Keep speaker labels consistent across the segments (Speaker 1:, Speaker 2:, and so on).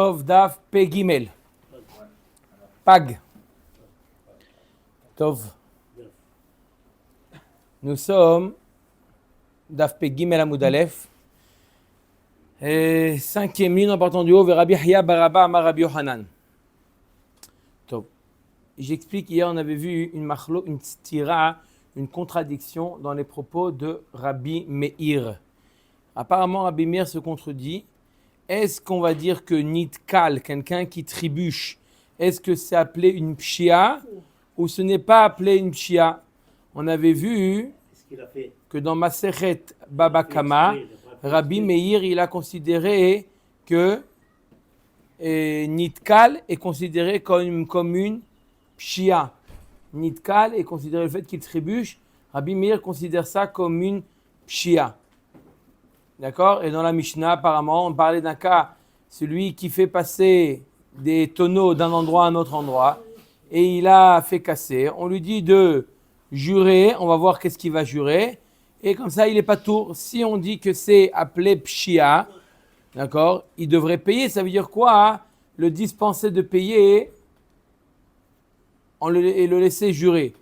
Speaker 1: Tov Daf Pe Gimel. Pag. Tov. Nous sommes Daf Pe Gimel Amud Aleph. Cinquième ligne en partant du haut vers Rabbi Yahya bar Abba amar Rabbi Yohanan. Tov. J'explique, hier on avait vu une stira, une contradiction dans les propos de Rabbi Meir. Apparemment Rabbi Meir se contredit. Est-ce qu'on va dire que Nitkal, quelqu'un qui trébuche, est-ce que c'est appelé une pshia ou ce n'est pas appelé une pshia? On avait vu que dans Masechet Baba Kama, Rabbi Meir il a considéré que Nitkal est considéré comme une pshia. Nitkal est considéré le fait qu'il trébuche. Rabbi Meir considère ça comme une pshia. D'accord? Et dans la Mishnah, apparemment, on parlait d'un cas, celui qui fait passer des tonneaux d'un endroit à un autre endroit, et il a fait casser. On lui dit de jurer, on va voir qu'est-ce qu'il va jurer, et comme ça, il n'est pas tour. Si on dit que c'est appelé pshia, d'accord, il devrait payer. Ça veut dire quoi? Le dispenser de payer et le laisser jurer.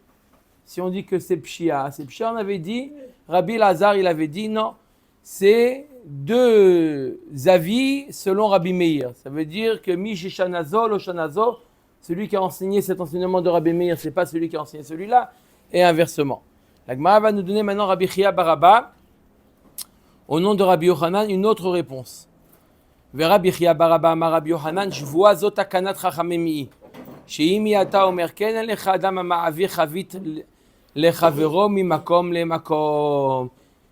Speaker 1: Si on dit que c'est pshia, on avait dit, Rabbi Lazar, il avait dit non. C'est deux avis selon Rabbi Meir. Ça veut dire que Mish Shanazo, lo Shanazo, celui qui a enseigné cet enseignement de Rabbi Meir, c'est pas celui qui a enseigné celui-là, et inversement. La Gemara va nous donner maintenant Rabbi Yahya bar Abba, au nom de Rabbi Yohanan, une autre réponse. Vers Rabbi Yahya bar Abba amar Rabbi Yohanan, je vois zotakanat chachamemi. Sheimi ata omer ken elecha adam ma'avir chavit lechavero mimakom lemakom.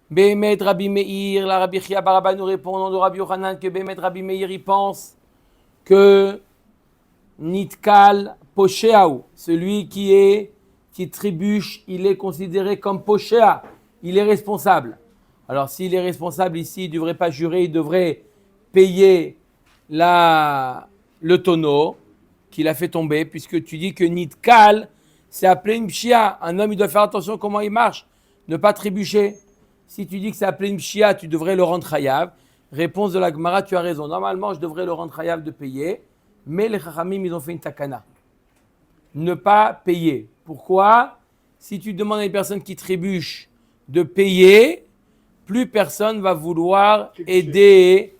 Speaker 1: Bémet Rabbi Meir, la Rabbi Yahya bar Abba nous répond au nom de Rabbi Yohanan que Bémet Rabbi Meir il pense que Nitkal Posheaou, celui qui trébuche, il est considéré comme Poshéa, il est responsable. Alors s'il est responsable ici, il ne devrait pas jurer, il devrait payer le tonneau qu'il a fait tomber, puisque tu dis que Nitkal, c'est appelé une pshia. Un homme, il doit faire attention comment il marche, ne pas trébucher. Si tu dis que c'est appelé une pshia, tu devrais le rendre chayav. Réponse de la Gemara, tu as raison. Normalement, je devrais le rendre chayav de payer, mais les chachamim, ils ont fait une takana. Ne pas payer. Pourquoi? Si tu demandes à une personne qui trébuche de payer, plus personne va vouloir aider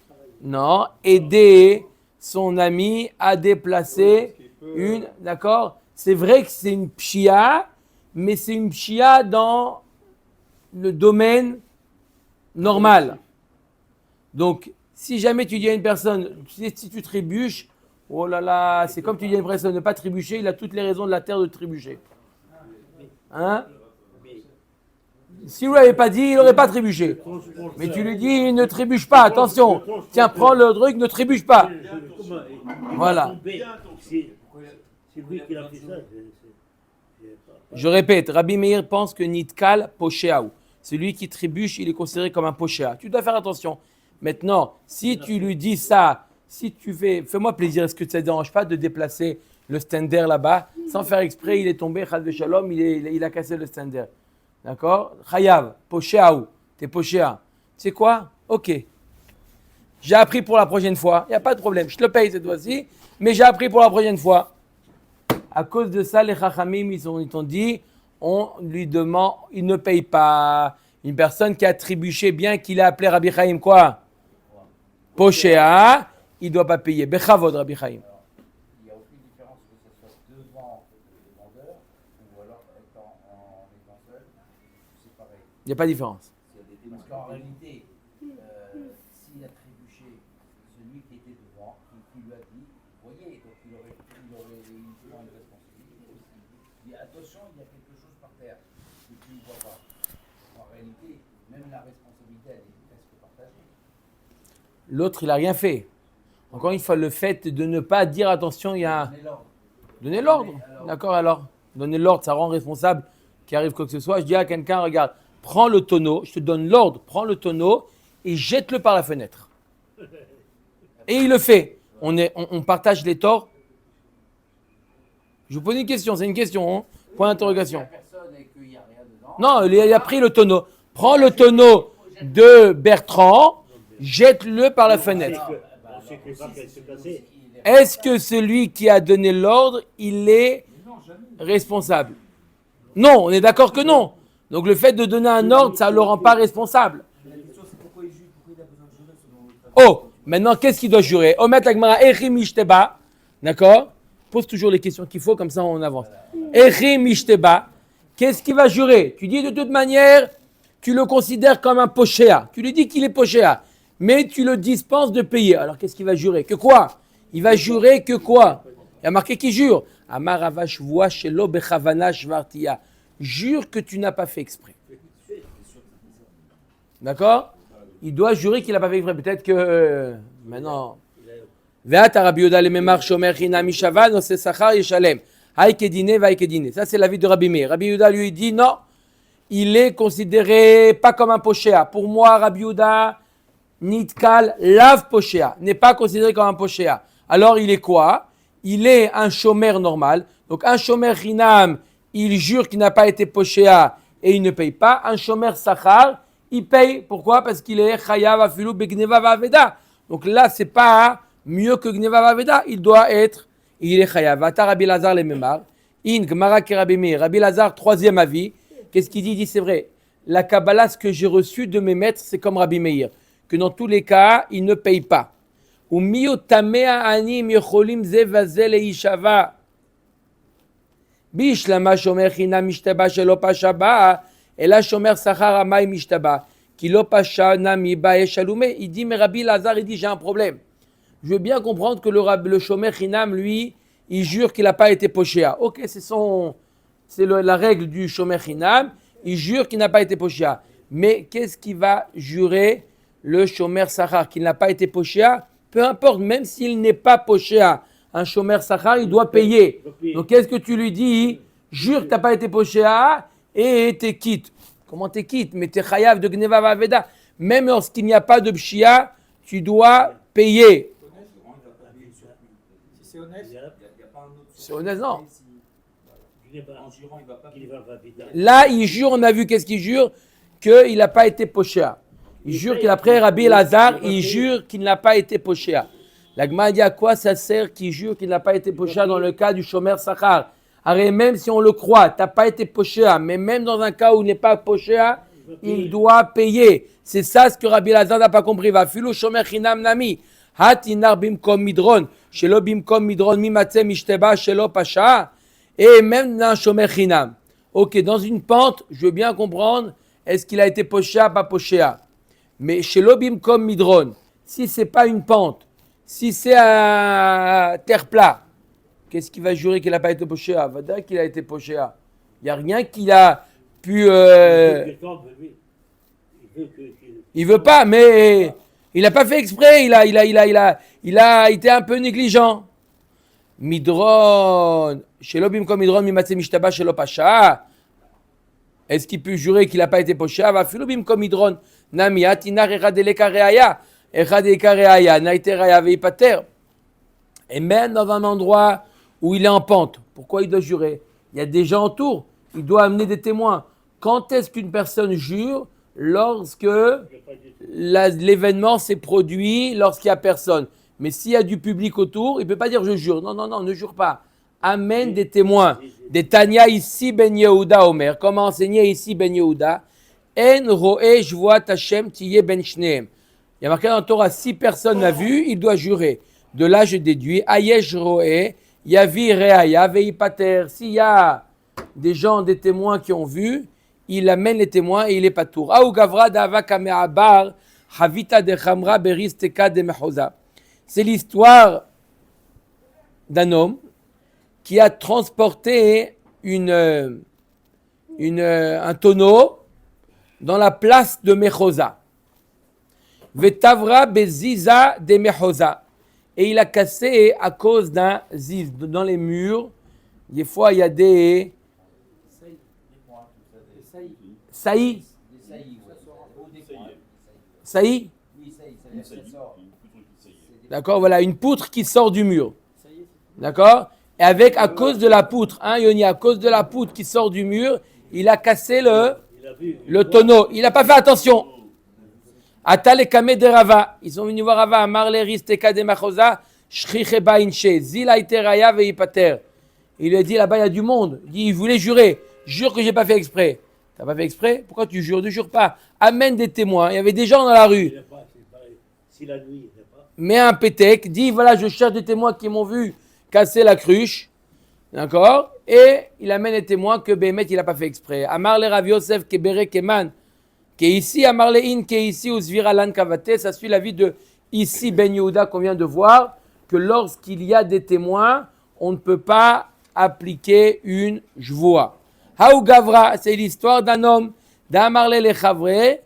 Speaker 1: son ami à déplacer une. D'accord? C'est vrai que c'est une pshia, mais c'est une pshia dans le domaine normal. Donc, si jamais tu dis à une personne, si tu trébuches, oh là là, c'est comme tu dis à une personne de ne pas trébucher, il a toutes les raisons de la terre de trébucher. Hein? Si vous ne l'avez pas dit, il n'aurait pas trébuché. Mais tu lui dis, ne trébuche pas, attention. Tiens, prends le truc, ne trébuche pas. Voilà. Je répète, Rabbi Meir pense que Nitkal Posheaou, celui qui trébuche, il est considéré comme un Poshéa. Tu dois faire attention. Maintenant, si tu lui dis ça, si tu fais-moi plaisir, est-ce que ça ne te dérange pas de déplacer le stander là-bas, sans faire exprès, il est tombé, Chad Veshalom, il a cassé le stander. D'accord? Chayav, Poshéaou, t'es Poshéa. Tu sais quoi? Ok. J'ai appris pour la prochaine fois, il n'y a pas de problème, je te le paye cette fois-ci, mais j'ai appris pour la prochaine fois. À cause de ça, les Chachamim, ils ont dit, on lui demande, il ne paye pas. Une personne qui a trébuché, bien qu'il a appelé Rabbi Chaim, quoi? Poshéa, il ne doit pas payer. Bechavod, Rabbi Chaim.
Speaker 2: Il n'y a aucune différence que ce soit devant le vendeur ou alors étant seul, c'est pareil.
Speaker 1: Il n'y a pas de différence.
Speaker 2: Parce qu'en réalité, s'il a trébuché, celui qui était devant, qui lui a dit, vous voyez, donc il aurait une responsabilité aussi. Il dit attention, il y a quelque chose par terre que tu ne vois pas. En réalité, même la responsabilité, elle est presque partagée.
Speaker 1: L'autre, il n'a rien fait. Encore une fois, le fait de ne pas dire attention, il y a. Donner l'ordre. D'accord, alors. Donner l'ordre, ça rend responsable qu'il arrive quoi que ce soit. Je dis à quelqu'un, regarde, prends le tonneau, je te donne l'ordre, prends le tonneau et jette-le par la fenêtre. Et il le fait. On partage les torts. Je vous pose une question, c'est une question, hein. Point d'interrogation. Non, il a pris le tonneau. Prends le tonneau de Bertrand, jette-le par la fenêtre. est-ce que celui qui a donné l'ordre, il est responsable? Non, on est d'accord que non. Donc le fait de donner un ordre, ça ne le rend pas responsable. Oh, maintenant, qu'est-ce qu'il doit jurer? Omet Agmara, Echim Ishteba. D'accord? Pose toujours les questions qu'il faut, comme ça on avance. Echim Ishteba. Qu'est-ce qu'il va jurer? Tu dis de toute manière, tu le considères comme un pochéa. Tu lui dis qu'il est pochéa. Mais tu le dispenses de payer. Alors qu'est-ce qu'il va jurer? Que quoi? Il va jurer que quoi? Il y a marqué qu'il jure. Amar Avash voa shelo bechavana shvartia. Jure que tu n'as pas fait exprès. D'accord? Il doit jurer qu'il n'a pas fait exprès. Peut-être que maintenant. Ve'at Rabbi Yehuda lememar shomer chinam ishava no se sachar yeshalem. Haïkedine vaïkedine. Ça c'est l'avis de Rabbi Meir. Rabbi Yehuda lui dit non. Il est considéré pas comme un pochéa. Pour moi, Rabbi Yehuda, nitkal lav pochéa, n'est pas considéré comme un pochéa. Alors il est quoi? Il est un chômeur normal. Donc un chômeur chinam, il jure qu'il n'a pas été pochéa et il ne paye pas. Un chômeur sachar, il paye. Pourquoi? Parce qu'il est chayav afilu begneva vaveda. Donc là, c'est pas mieux que gneva vaveda. Il doit être, il est chayav. Vata Rabbi Lazar le memar. In gmara ke Rabbi Meir. Rabbi Lazar, troisième avis. Qu'est-ce qu'il dit? Il dit c'est vrai. La Kabbalah, ce que j'ai reçu de mes maîtres, c'est comme Rabbi Meir. Que dans tous les cas, il ne paye pas. Ou miyotamea anim yocholim zevazel e ishava. Bishlama shomer china mishtaba shelo pashaba. Et là, shomer sachar amay mishtaba. Kilo pasha nami ba eshalume. Il dit, mais Rabbi Lazar, il dit, j'ai un problème. Je veux bien comprendre que le shomer chinam, lui, il jure qu'il n'a pas été pochéa. Ok, c'est la règle du shomer chinam. Il jure qu'il n'a pas été pochéa. Mais qu'est-ce qu'il va jurer le shomer sachar? Qu'il n'a pas été pochéa? Peu importe, même s'il n'est pas pochéa, un shomer sachar, il doit payer. Donc qu'est-ce que tu lui dis? Jure que tu n'as pas été pochéa et t'es quitte. Comment t'es quitte? Mais t'es chayav de gneva vaveda. Même lorsqu'il n'y a pas de pshia, tu dois payer.
Speaker 3: Si c'est honnête, il n'y a pas un autre.
Speaker 1: C'est honnête, non.
Speaker 3: En jurant, il va pas payer.
Speaker 1: Là, il jure, on a vu qu'est-ce qu'il jure? Qu'il n'a pas été pochéa. Il jure qu'après Rabbi Lazar, il jure qu'il n'a pas été pochéa. La Gemara dit à quoi ça sert qu'il jure qu'il n'a pas été pochéa dans le cas du shomer sachar? Alors même si on le croit, tu n'as pas été pochéa, mais même dans un cas où il n'est pas pochéa, il doit payer. C'est ça ce que Rabbi Lazar n'a pas compris. Va filo shomer chinam nami. Hatinar bimkom midron. Shelo bimkom midron mimatse mishteba shelo pasha. Et même dans un shomer chinam. Ok, dans une pente, je veux bien comprendre, est-ce qu'il a été pochéa, pas pochéa? Mais chez l'obim comme midron, si c'est pas une pente, si c'est un terre plat, qu'est-ce qu'il va jurer qu'il n'a pas été pochéa? Va dire qu'il a été pochéa. Il n'y a rien qu'il a pu. Il veut pas, mais il n'a pas fait exprès. Il a été un peu négligent. Midron, chez l'obim comme midron, mimatse mishtaba chez l'opasha. Est-ce qu'il peut jurer qu'il n'a pas été pochéa? Va filobim comme midron. Namiat, inar eradeleka reaya. Eradeleka reaya. Naite reaya veipater. Et même dans un endroit où il est en pente, pourquoi il doit jurer? Il y a des gens autour. Il doit amener des témoins. Quand est-ce qu'une personne jure? Lorsque l'événement s'est produit, lorsqu'il n'y a personne. Mais s'il y a du public autour, il ne peut pas dire je jure. Non, ne jure pas. Amène des témoins. Des Tanya ici Ben Yehuda Omer. Comment enseigner ici Ben Yehuda? En roe jvoat Hashem tiye ben shneem. Il y a marqué dans la Torah, si personne n'a vu, il doit jurer. De là, je déduis, ayesh roe, yavi reaya veipater. S'il y a des gens, des témoins qui ont vu, il amène les témoins et il est patour. Aou gavra dava kameabar, havita de chamra beristeka de mechosa. C'est l'histoire d'un homme qui a transporté un tonneau dans la place de Mechosa. Vetavra beziza de Mechosa. Et il a cassé à cause d'un ziz. Dans les murs, des fois il y a des saillies. Saillies. D'accord, voilà, une poutre qui sort du mur. D'accord? Et avec, à cause de la poutre, Yoni, à cause de la poutre qui sort du mur, il a cassé le tonneau. Il n'a pas fait attention. Atal et Kameh de Rava. Ils sont venus voir Rava, Amar le Risteka de Machosa, Shricheba inche, zila iteraya veipater. Il lui a dit là-bas, il y a du monde. Il voulait jurer. Jure que j'ai pas fait exprès. T'as pas fait exprès? Pourquoi tu jures? Ne jure pas. Amène des témoins. Il y avait des gens dans la rue.
Speaker 3: Si la nuit, il n'y a pas.
Speaker 1: Mets un pétec. Dis voilà, je cherche des témoins qui m'ont vu casser la cruche. D'accord? Et il amène les témoins que Béhémet, il n'a pas fait exprès. Amar le Rav Yosef Kebere Keman. Qui est ici, Amar le In, qui est ici, ou Zviralan Kavate. Ça suit la vie de ici Ben Yehuda qu'on vient de voir. Que lorsqu'il y a des témoins, on ne peut pas appliquer une jvoa. Haou Gavra, c'est l'histoire d'un homme. D'Amarle le Chavre,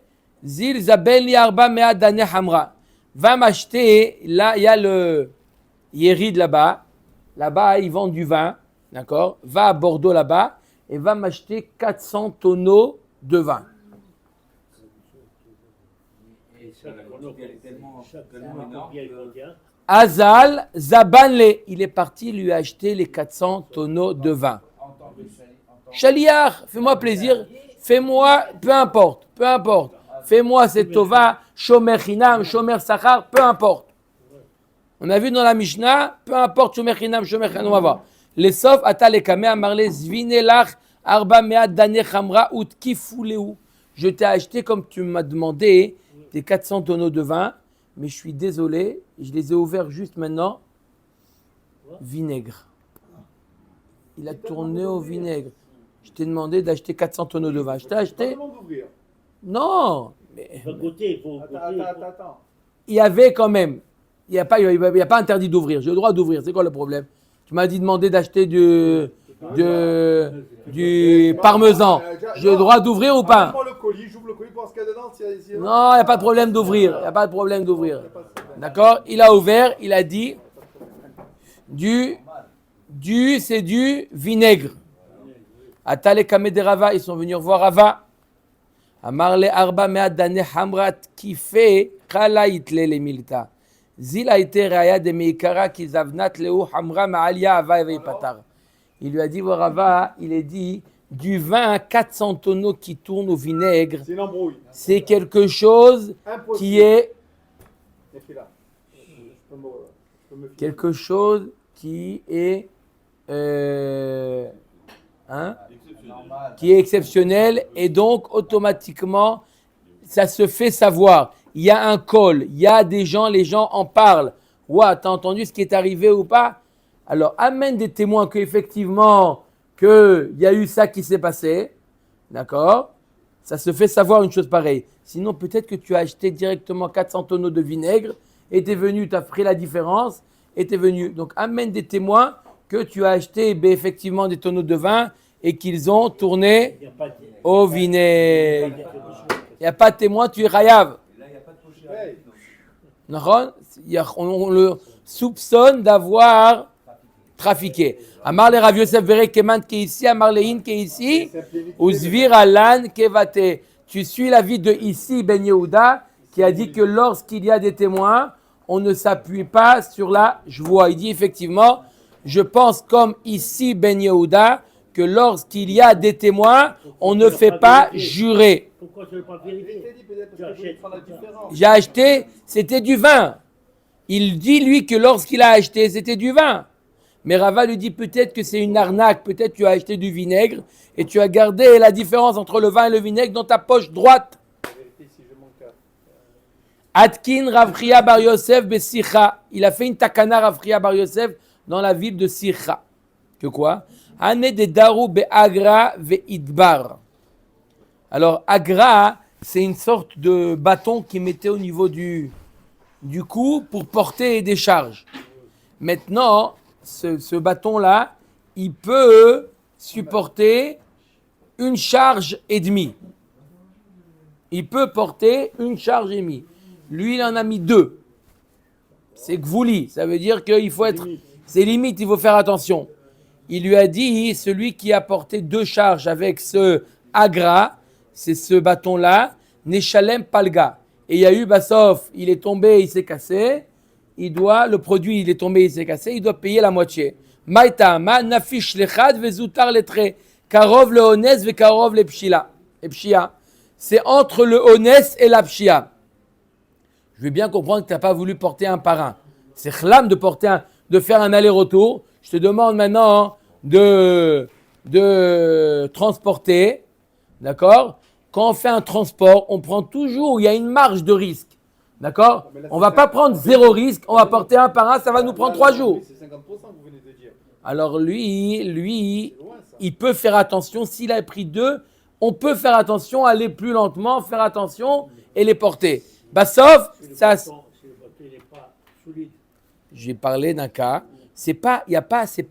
Speaker 1: Zil Zabel li Arba Mea Dane Hamra. Va m'acheter, là il y a le Yérid là-bas. Là-bas, ils vendent du vin. D'accord? Va à Bordeaux là-bas et va m'acheter 400 tonneaux de vin.
Speaker 2: Et la quantité elle est tellement énorme que
Speaker 1: Azal Zabanle, il est parti lui acheter les 400 tonneaux de vin.
Speaker 2: en tant que
Speaker 1: Chaliar, fais-moi plaisir, fais-moi, peu importe, fais-moi cette tova, shomer chinam, shomer sachar, peu importe. On a vu dans la Mishnah, peu importe, shomer chinam, shomer chinam, on va voir. Les sauf, ata le kameh, amarle, zvinelach, arba mea dane chamra, ut kifuleu. Je t'ai acheté, comme tu m'as demandé, tes 400 tonneaux de vin, mais je suis désolé, je les ai ouverts juste maintenant, vinaigre. Il a tourné au vinaigre. Je t'ai demandé d'acheter 400 tonneaux de vin. Je t'ai acheté? Non. Mais
Speaker 3: Il faut goûter, il faut goûter.
Speaker 4: Attends.
Speaker 1: il y avait quand même. Il n'y a pas interdit d'ouvrir. J'ai le droit d'ouvrir. C'est quoi le problème? Tu m'as dit demander d'acheter du parmesan. J'ai le droit d'ouvrir ou pas?
Speaker 4: J'ouvre le colis pour voir ce qu'il y a dedans.
Speaker 1: Non, il n'y a pas de problème d'ouvrir. D'accord? Il a ouvert, il a dit c'est du vinaigre. Atale Kameh de Rava, ils sont venus voir Rava. Amarle Arba Mea Dane Hamrat qui fait Kala Itle le Milta. Zil a été Raya de Meikara qui zavnat leu Hamra Maalia Ava Eve Patar. Il lui a dit, Rava, il est dit, du vin à 400 tonneaux qui tourne au vinaigre,
Speaker 4: C'est une embrouille.
Speaker 1: c'est quelque chose
Speaker 4: Impossible.
Speaker 1: qui est
Speaker 4: Et puis là, je peux me fier.
Speaker 1: quelque chose qui est
Speaker 2: normal.
Speaker 1: qui est exceptionnel et donc automatiquement ça se fait savoir. Il y a un call, il y a des gens, les gens en parlent. Ouah, t'as entendu ce qui est arrivé ou pas? Alors amène des témoins qu'effectivement qu'il y a eu ça qui s'est passé, d'accord? Ça se fait savoir une chose pareille. Sinon peut-être que tu as acheté directement 400 tonneaux de vinaigre et t'es venu, tu as pris la différence et t'es venu. Donc amène des témoins que tu as acheté effectivement des tonneaux de vin et qu'ils ont tourné
Speaker 3: Il n'y a pas de...
Speaker 1: au vinaigre. Il n'y a pas de témoin, tu es rayav.
Speaker 4: Hey,
Speaker 1: On le soupçonne d'avoir trafiqué. Amar le Rav Yosef Bere Keman qui est ici, Amar le In qui est ici, Uzvir Alan Kevate. Tu suis l'avis de ici Ben Yehuda qui a dit que lorsqu'il y a des témoins, on ne s'appuie pas sur la joie. Il dit effectivement, je pense comme ici Ben Yehuda, que lorsqu'il y a des témoins, on ne fait pas jurer.
Speaker 3: Pourquoi tu ne veux pas
Speaker 4: il
Speaker 3: vérifier?
Speaker 4: t'a dit peut-être parce que je prends la différence.
Speaker 1: J'ai acheté, c'était du vin. Il dit lui que lorsqu'il a acheté, c'était du vin. Mais Rava lui dit peut-être que c'est une arnaque, peut-être tu as acheté du vinaigre et tu as gardé la différence entre le vin et le vinaigre dans ta poche droite.
Speaker 4: Vérifie si je manque
Speaker 1: Atkin Rav Chia Bar Yosef Besicha. Il a fait une takana Rav Chia Bar Yosef dans la ville de Sicha. Que quoi? Ane de Daru be Agra ve Idbar. Alors Agra, c'est une sorte de bâton qui mettait au niveau du cou pour porter des charges. Maintenant, ce bâton-là, il peut supporter une charge et demie. Il peut porter une charge et demie. Lui, il en a mis 2. C'est gvouli, ça veut dire qu'il faut être... C'est limite, il faut faire attention. Il lui a dit, celui qui a porté 2 charges avec ce agra, c'est ce bâton-là, Neshalem Palga. Et il y a eu Bassof, il est tombé, il s'est cassé. Le produit, il est tombé, il s'est cassé, il doit payer la moitié. Maïtama, nafish lechad vezutar letre. Karov le ones ve karov le pshia. C'est entre le ones et la pshia. Je veux bien comprendre que tu n'as pas voulu porter un par un. c'est chlam de faire un aller-retour. Je te demande maintenant de transporter, d'accord? Quand on fait un transport, on prend toujours, il y a une marge de risque, d'accord? On ne va pas prendre 0 risque, on va porter un par un, ça va nous prendre 3 jours.
Speaker 4: C'est 50% que vous venez de dire.
Speaker 1: Alors lui,
Speaker 4: C'est loin, ça.
Speaker 1: il peut faire attention. S'il a pris 2, on peut faire attention, aller plus lentement, faire attention et les porter. Bah sauf,
Speaker 3: Si le
Speaker 1: ça,
Speaker 3: bâton n'est pas solide.
Speaker 1: j'ai parlé d'un cas. C'est pas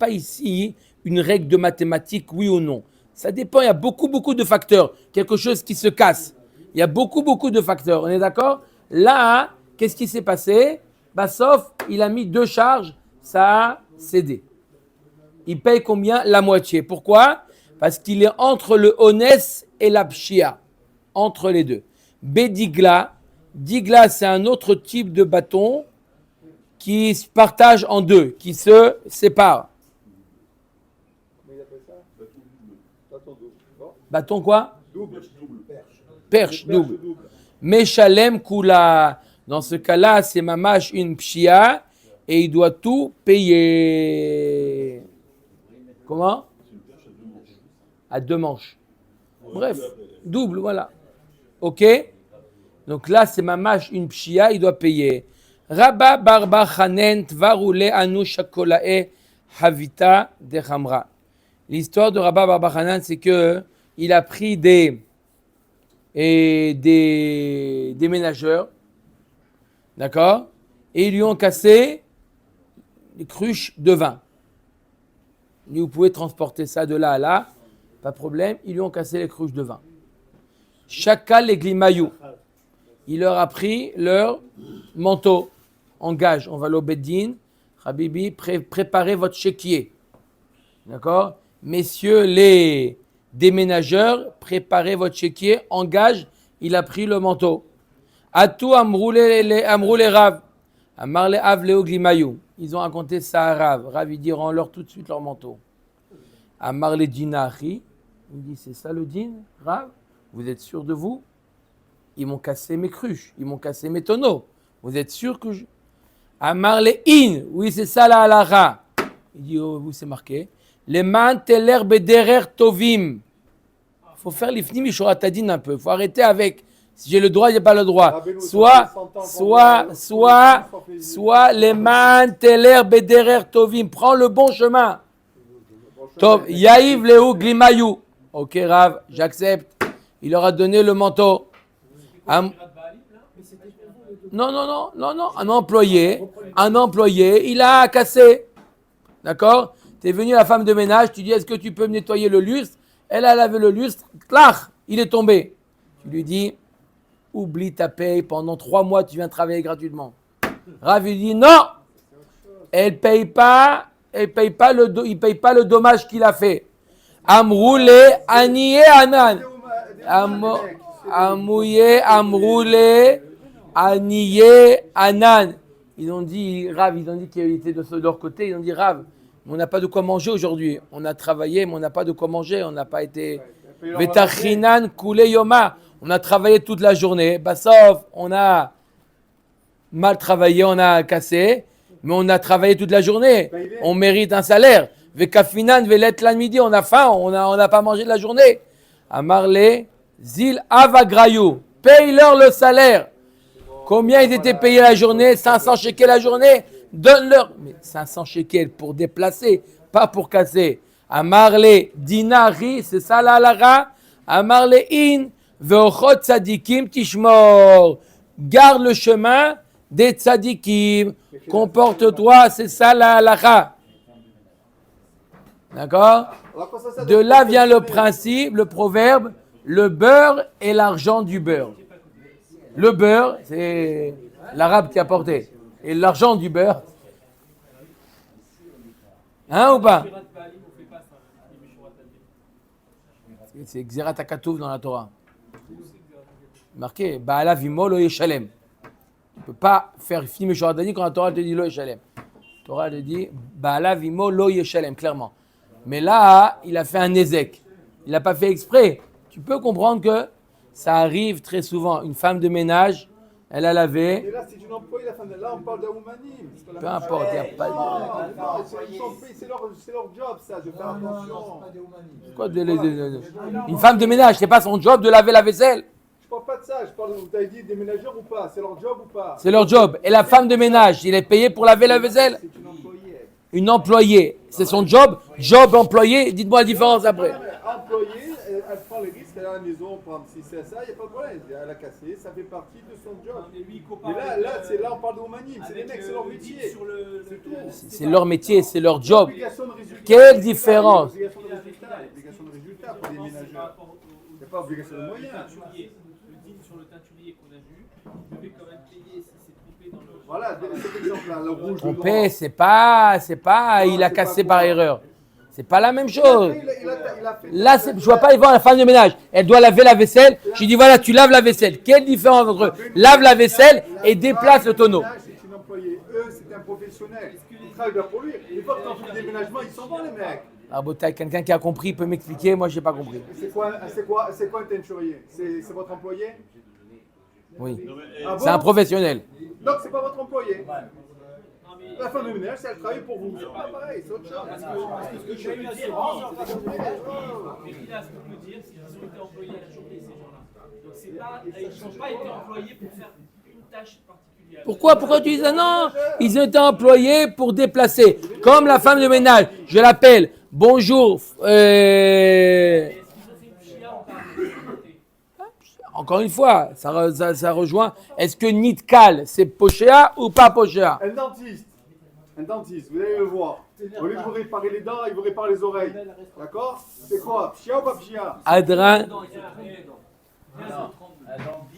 Speaker 1: ici une règle de mathématiques, oui ou non. Ça dépend. Il y a beaucoup de facteurs. Quelque chose qui se casse. Il y a beaucoup de facteurs. On est d'accord? Là, qu'est-ce qui s'est passé? Bah sauf, il a mis 2 charges, ça a cédé. Il paye combien? La moitié. Pourquoi? Parce qu'il est entre le Onès et la Pshia. Entre les deux. Bédigla. Digla, c'est un autre type de bâton qui se partage en 2, qui se sépare.
Speaker 4: Mais il appelle ça bâton double. Non?
Speaker 1: Bâton quoi?
Speaker 4: Double.
Speaker 1: Perche double. Meshalem Kula. Dans ce cas-là, c'est mamash une Pshia et il doit tout payer. Comment? À 2 manches. Bref, double, voilà. Ok? Donc là, c'est mamash une pshia, il doit payer. Rabba barba chanen tvaroule anu shakolae havita de Hamra. L'histoire de Rabba barba chanen, c'est que il a pris des ménageurs, d'accord? Et ils lui ont cassé les cruches de vin. Vous pouvez transporter ça de là à là, pas de problème. Ils lui ont cassé les cruches de vin. Chacun les glimayou. Il leur a pris leur manteau. En gage, on va au Beddin. Habibi, préparez votre chéquier. D'accord? Messieurs les déménageurs, préparez votre chéquier. En gage, il a pris le manteau. Atou amroulé Rav. Amarle av leo glimayou. Ils ont raconté ça à Rav. Rav, il dit, rends-leur tout de suite leur manteau. Amarle dinari. Il dit, c'est ça le din, Rav? Vous êtes sûr de vous? Ils m'ont cassé mes cruches, ils m'ont cassé mes tonneaux. Vous êtes sûr que je... Amarle in. Oui, c'est ça la halara. Il dit, oh, vous, c'est marqué. Les man teler bederer tovim. Il faut faire l'ifni mishoratadin un peu. Il faut arrêter avec... Si j'ai le droit, j'ai pas le droit. Soit les man teler bederer tovim. Prends le bon chemin. Tov, yaïv lehu glimayou. Ok, Rav, j'accepte. Il leur a donné le manteau. Non. Un employé, il a cassé. D'accord? Tu es venu à la femme de ménage, tu dis, est-ce que tu peux me nettoyer le lustre? Elle a lavé le lustre, clac, il est tombé. Tu lui dis, oublie ta paye, pendant 3 mois, tu viens travailler gratuitement. Rav, il dit, non, il paye pas le dommage qu'il a fait. Amroule, aniye, anan. Amouye, amroule, aniye, anan. Ils ont dit, Rav, qu'ils étaient de leur côté, ils ont dit, Rav, on n'a pas de quoi manger aujourd'hui. On a travaillé, mais on n'a pas de quoi manger. On n'a pas été... Vetachinan koule yoma. On a travaillé toute la journée. Bassof, on a mal travaillé, on a cassé, mais on a travaillé toute la journée. On mérite un salaire. Vekafinan velet la midi, on a faim, on n'a pas mangé de la journée. Amarle, zil avagrayou. Paye-leur le salaire. Combien ils étaient payés la journée? 500 shekels la journée. Donne-leur. Mais 500 shekels pour déplacer, pas pour casser. Amarle, dinari, c'est ça la halara. Amarle in, veochot tzadikim tishmor. Garde le chemin des tzadikim. Comporte-toi, c'est ça la halara. D'accord? De là vient le principe, le proverbe, le beurre et l'argent du beurre. Le beurre, c'est l'arabe qui a porté. Et l'argent du beurre. Hein ou pas? C'est Xerat HaKatuv dans la Torah. Marqué, Ba'ala vimo lo yeshalem. Tu ne peux pas faire film Shoradani quand la Torah te dit lo yeshalem. La Torah te dit, Ba'ala vimo lo yeshalem, clairement. Mais là, il a fait un ézek. Il n'a pas fait exprès. Tu peux comprendre que ça arrive très souvent. Une femme de ménage Elle a lavé.
Speaker 4: Et là, c'est une employée, la femme. Là, on parle d'Aoumanim.
Speaker 1: Peu importe, il n'y a pas de...
Speaker 4: Non, c'est leur job, ça, de faire attention.
Speaker 1: Quoi Une femme de ménage, c'est pas son job de laver la vaisselle.
Speaker 4: Je parle pas de ça, je parle, vous avez dit des ménageurs ou pas? C'est leur job ou pas?
Speaker 1: C'est leur job. Et la femme de ménage, il est payé pour laver la vaisselle.
Speaker 4: C'est une employée.
Speaker 1: Une employée, c'est son job. Job, employé, dites-moi la différence après.
Speaker 4: Employée, elle prend les risques, elle est à la maison, par exemple, si c'est ça, il n'y a pas de problème. Elle a cassé, ça fait partie de son job. Mais là, on parle de humanisme, c'est les mecs, c'est leur métier. C'est tout.
Speaker 1: C'est leur métier, c'est leur job.
Speaker 4: Obligation de résultat.
Speaker 1: Quelle différence?
Speaker 4: Obligation de résultat pour les ménageurs. Il n'y a pas obligation de moyens.
Speaker 5: Le deal sur le teinturier qu'on a vu, il devait quand même payer si c'est trompé dans le...
Speaker 4: Voilà, cet exemple-là, le rouge, le
Speaker 1: Trompé,
Speaker 4: noir.
Speaker 1: c'est pas, il a cassé par erreur. C'est pas la même chose.
Speaker 4: Il a fait-
Speaker 1: Là, je vois pas, il voir la femme de ménage. Elle doit laver la vaisselle. Je lui dis, voilà, tu laves la vaisselle. Quelle différence entre lave la vaisselle et déplace le tonneau?
Speaker 4: C'est une employée. Eux, c'est un professionnel. Ils travaillent bien pour lui. Une fois que tu en fais le déménagement, ils s'en vont, les mecs.
Speaker 1: Ah, Botaï, quelqu'un qui a compris peut m'expliquer. Moi, j'ai pas compris.
Speaker 4: C'est quoi un teinturier? C'est votre employé?
Speaker 1: Oui.
Speaker 4: Ah bon?
Speaker 1: C'est un professionnel.
Speaker 4: Donc, c'est pas votre employé. La femme de ménage, elle travaille pour vous. C'est pas pareil, c'est autre chose.
Speaker 5: Ce que je veux dire, mais là, ce qu'on peut dire, c'est qu'ils ont été employés à la journée, ces gens-là. Donc, c'est pas, ils n'ont pas été employés pour faire une tâche particulière.
Speaker 1: Pourquoi tu dis ça? Non, ils ont été employés pour déplacer. Comme la femme de ménage, je l'appelle. Bonjour.
Speaker 5: Est-ce qu'ils ont fait une chia ou pas?
Speaker 1: Encore une fois, ça rejoint. Est-ce que Nitkal, c'est Pochéa ou pas Pochéa?
Speaker 4: Un dentiste, vous allez le voir. Au lieu de vous réparer les dents, il vous répare les oreilles. D'accord? C'est quoi? Pchia ou pas pchia?
Speaker 1: Adran.
Speaker 2: Dans 10,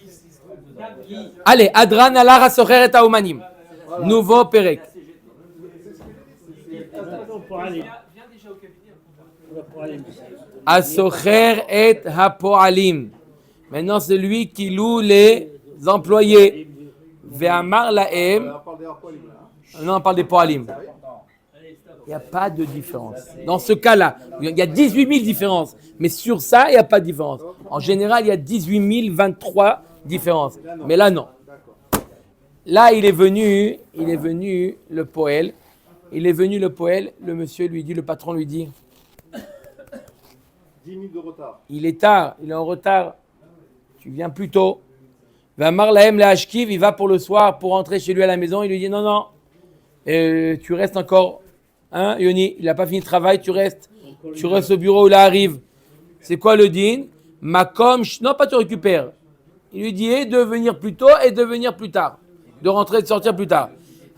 Speaker 2: il se trouve dedans.
Speaker 1: Allez, Adran ala Rasocher et Aoumanim. Nouveau Perek.
Speaker 3: Pour aller.
Speaker 5: Viens déjà au cabinet.
Speaker 3: Pour aller.
Speaker 1: Asocher et Hapoalim. Maintenant, c'est lui qui loue les employés. Ve'amar lahem.
Speaker 4: On parle des harpolim, là.
Speaker 1: Non, on parle des Poalim. Il n'y a pas de différence. Dans ce cas-là, il y a 18 000 différences. Mais sur ça, il n'y a pas de différence. En général, il y a 18 023 différences. Mais là, non. Là, il est venu le poël. Le monsieur lui dit, le patron lui dit,
Speaker 4: 10 minutes de retard.
Speaker 1: il est tard, il est en retard. Tu viens plus tôt. Vamar lahem le hashkiv, il va pour le soir, pour rentrer chez lui à la maison. Il lui dit, non, tu restes encore. Hein, Yoni, il n'a pas fini le travail, tu restes au bureau où il arrive. C'est quoi le din? Makom, non, pas tu récupères. Il lui dit de venir plus tôt et de venir plus tard. De rentrer et de sortir plus tard.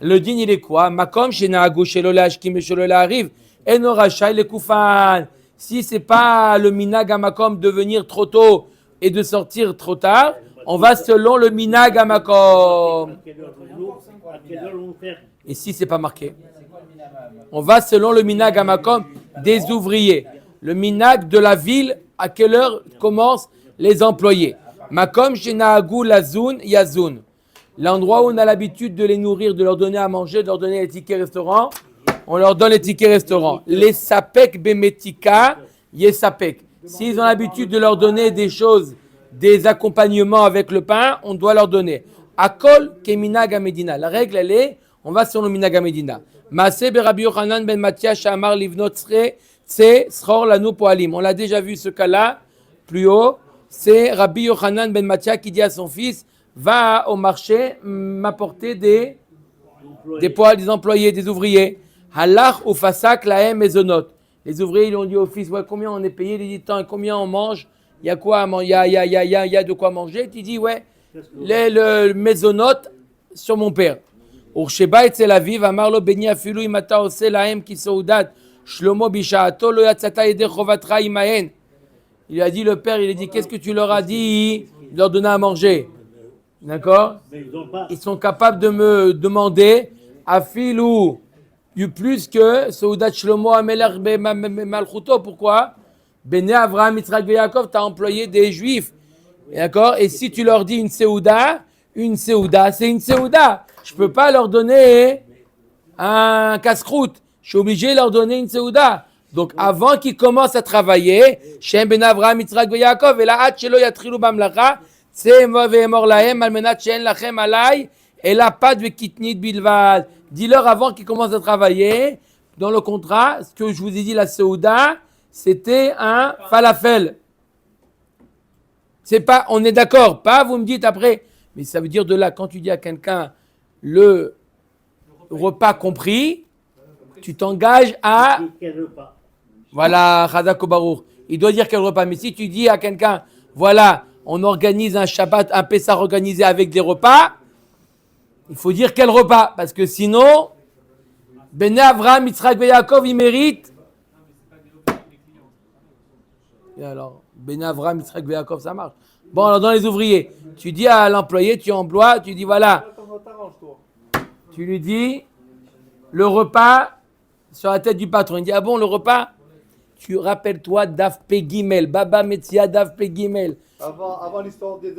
Speaker 1: Le din, il est quoi? Makom, chez Naago, chez Lolach, qui arrive. Et Noracha, il est koufan. Si c'est pas le minag à Makom de venir trop tôt et de sortir trop tard, on va selon le minag à Makom.
Speaker 3: À quelle heure on fait?
Speaker 1: Et si c'est pas marqué? On va selon le minag à Makom des ouvriers. Le minag de la ville, à quelle heure commencent les employés? Makom chez Naagu Lazoun Yazoun. L'endroit où on a l'habitude de les nourrir, de leur donner à manger, de leur donner les tickets restaurants, on leur donne les tickets restaurants. Les sapek bemetika yesapek. S'ils ont l'habitude de leur donner des choses, des accompagnements avec le pain, on doit leur donner. Akol keminag Medina. La règle, elle est, on va sur le minag Medina. Maaseh Rabbi Yochanan ben Matthias Shamar livnot tse sror lanu poalim. On l'a déjà vu ce cas-là plus haut. C'est Rabbi Yochanan ben Matthias qui dit à son fils, va au marché m'apporter des poils, des employés, des ouvriers. Halach ou fasak lahem mezonot. Les ouvriers, ils ont dit au fils, ouais, combien on est payé? Il dit, tant, et combien on mange? Il y a quoi à manger? Il y a de quoi manger? Il dit, ouais, le mezonot sur mon père. Ursheba etzel aviv, amarlo beni afilu imata ose lahem ki soudat, shlomo bishaato lo yatzata yedeh chovatra imahen. Il a dit, le père, il a dit, qu'est-ce que tu leur as dit? De leur donner à manger. D'accord? Ils sont capables de me demander, afilu, du plus que Soudat Shlomo Amelech Malchuto. Pourquoi? Bene Avraham, Yitzhak et Yaakov, tu as employé des juifs. D'accord? Et si tu leur dis une Seouda, c'est une Seouda. Je ne peux pas leur donner un casse-croûte. Je suis obligé de leur donner une Seouda. Donc avant qu'ils commencent à travailler, Shem Ben Avraham, Yitzhak et Yaakov, et là, Shelo Yatrilu Bamlacha, C'est mauvais mort lahem almenat she'en lachem alay et la pat vekitnit bilvad. Dis-leur avant qu'ils commencent à travailler. Dans le contrat, ce que je vous ai dit, la Seouda, c'était un falafel. C'est pas, on est d'accord, pas vous me dites après, mais ça veut dire de là, quand tu dis à quelqu'un le repas compris, tu t'engages à,
Speaker 3: Quel repas?
Speaker 1: voilà, Chazak Baruch. Il doit dire quel repas, mais si tu dis à quelqu'un, voilà, on organise un Shabbat, un Pessah organisé avec des repas, il faut dire quel repas, parce que sinon, Ben Avraham, Yitzhak et Yaakov, ils méritent. Et alors, Ben Avraham, Yitzhak et Yaakov, ça marche. Bon, alors dans les ouvriers, tu dis à l'employé, tu emploies, tu dis voilà, tu lui dis le repas sur la tête du patron. Il dit ah bon, le repas, tu rappelles-toi Daf Pegimel, Baba Metzia Daf Pegimel.
Speaker 4: Avant l'histoire des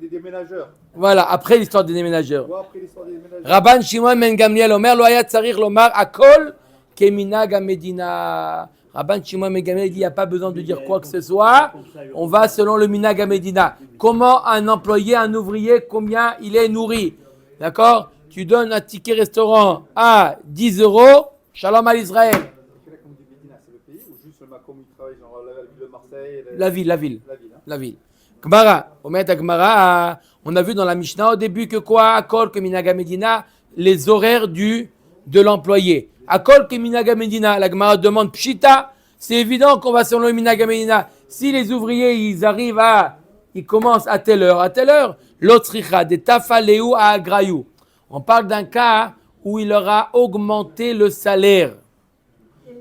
Speaker 4: déménageurs.
Speaker 1: Voilà, après l'histoire des déménageurs.
Speaker 4: Ou après l'histoire des déménageurs.
Speaker 1: Rabban Shimon Ben Gamliel Omer Lo Hayat Tzarir Lomar Akol Keminag Medina. Rabban Shimon Ben Gamliel dit il n'y a pas besoin de dire quoi que ce soit. On va selon le Minag Medina. Comment un employé, un ouvrier, combien il est nourri. D'accord? Tu donnes un ticket restaurant à 10 €. Shalom à l'Israël.
Speaker 4: C'est le pays ou juste le Macom il travaille genre la ville de Marseille?
Speaker 1: La ville.
Speaker 4: La ville. Hein.
Speaker 1: La ville. Gemara, on a vu dans la Mishnah au début que quoi? Akol que Minaga Medina, les horaires de l'employé. Akol que Minaga Medina, la Gemara demande Pshita, c'est évident qu'on va selon le Minaga Medina. Si les ouvriers, ils commencent à telle heure, l'autricha, des tafaleu à agrayou. On parle d'un cas où il leur a augmenté le salaire.